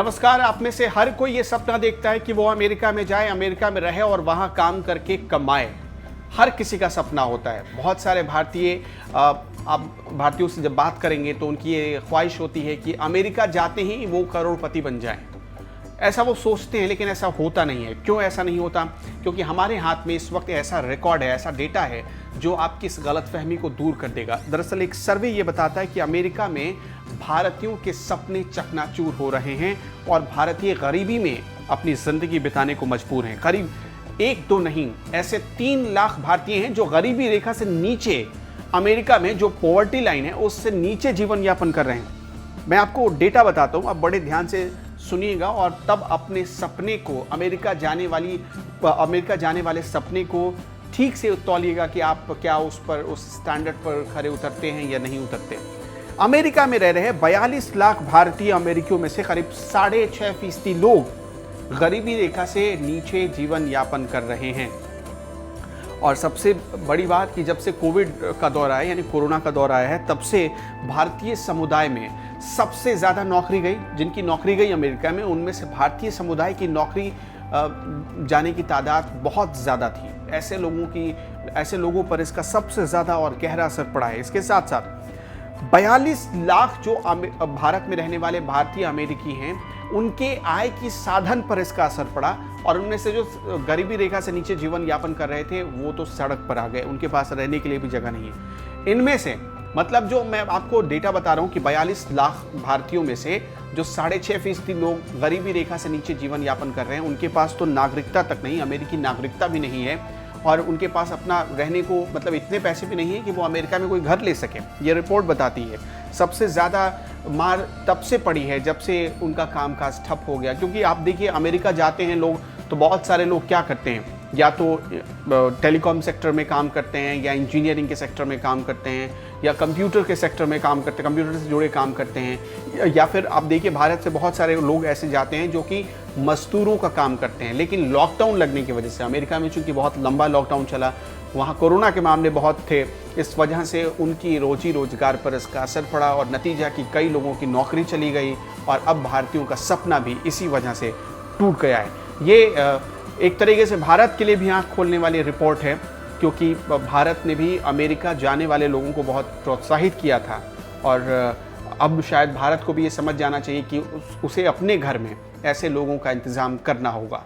नमस्कार। आप में से हर कोई ये सपना देखता है कि वो अमेरिका में जाए, अमेरिका में रहे और वहाँ काम करके कमाए। हर किसी का सपना होता है। बहुत सारे भारतीय आप भारतीयों से जब बात करेंगे तो उनकी ये ख्वाहिश होती है कि अमेरिका जाते ही वो करोड़पति बन जाएं। ऐसा वो सोचते हैं, लेकिन ऐसा होता नहीं है। क्यों ऐसा नहीं होता? क्योंकि हमारे हाथ में इस वक्त ऐसा रिकॉर्ड है, ऐसा डेटा है जो आपकी इस गलतफहमी को दूर कर देगा। दरअसल एक सर्वे ये बताता है कि अमेरिका में भारतीयों के सपने चकनाचूर हो रहे हैं और भारतीय गरीबी में अपनी जिंदगी बिताने को मजबूर हैं। करीब 1-2 नहीं, ऐसे 3 लाख भारतीय हैं जो गरीबी रेखा से नीचे, अमेरिका में जो पॉवर्टी लाइन है उससे नीचे जीवन यापन कर रहे हैं। मैं आपको डेटा बताता हूँ, आप बड़े ध्यान से सुनिएगा और तब अपने सपने को, अमेरिका जाने वाले सपने को ठीक से तौलिएगा कि आप क्या उस स्टैंडर्ड पर खरे उतरते हैं या नहीं उतरते। अमेरिका में रह रहे 42 लाख भारतीय अमेरिकियों में से करीब 6.5% लोग गरीबी रेखा से नीचे जीवन यापन कर रहे हैं। और सबसे बड़ी बात कि जब से कोविड का दौर आया, यानी कोरोना का दौर आया है, तब से भारतीय समुदाय में सबसे ज़्यादा नौकरी गई। जिनकी नौकरी गई अमेरिका में, उनमें से भारतीय समुदाय की नौकरी जाने की तादाद बहुत ज़्यादा थी। ऐसे लोगों पर इसका सबसे ज़्यादा और गहरा असर पड़ा है। इसके साथ साथ 42 लाख जो भारत में रहने वाले भारतीय अमेरिकी हैं, उनके आय की साधन पर इसका असर पड़ा और उनमें से जो गरीबी रेखा से नीचे जीवन यापन कर रहे थे वो तो सड़क पर आ गए, उनके पास रहने के लिए भी जगह नहीं है। इनमें से मतलब जो मैं आपको डेटा बता रहा हूँ कि 42 लाख भारतीयों में से जो 6.5% लोग गरीबी रेखा से नीचे जीवन यापन कर रहे हैं, उनके पास तो नागरिकता तक नहीं, अमेरिकी नागरिकता भी नहीं है और उनके पास अपना रहने को मतलब इतने पैसे भी नहीं है कि वो अमेरिका में कोई घर ले सके। ये रिपोर्ट बताती है सबसे ज़्यादा मार तब से पड़ी है जब से उनका कामकाज ठप हो गया। क्योंकि आप देखिए, अमेरिका जाते हैं लोग तो बहुत सारे लोग क्या करते हैं, या तो टेलीकॉम सेक्टर में काम करते हैं, या इंजीनियरिंग के सेक्टर में काम करते हैं, या कंप्यूटर के सेक्टर में काम करते हैं, कंप्यूटर से जुड़े काम करते हैं, या फिर आप देखिए भारत से बहुत सारे लोग ऐसे जाते हैं जो कि मजदूरों का काम करते हैं। लेकिन लॉकडाउन लगने की वजह से, अमेरिका में चूंकि बहुत लंबा लॉकडाउन चला, वहाँ कोरोना के मामले बहुत थे, इस वजह से उनकी रोजी रोजगार पर इसका असर पड़ा और नतीजा कि कई लोगों की नौकरी चली गई और अब भारतीयों का सपना भी इसी वजह से टूट गया है। ये एक तरीके से भारत के लिए भी आंख खोलने वाली रिपोर्ट है, क्योंकि भारत ने भी अमेरिका जाने वाले लोगों को बहुत प्रोत्साहित किया था और अब शायद भारत को भी ये समझ जाना चाहिए कि उसे अपने घर में ऐसे लोगों का इंतज़ाम करना होगा।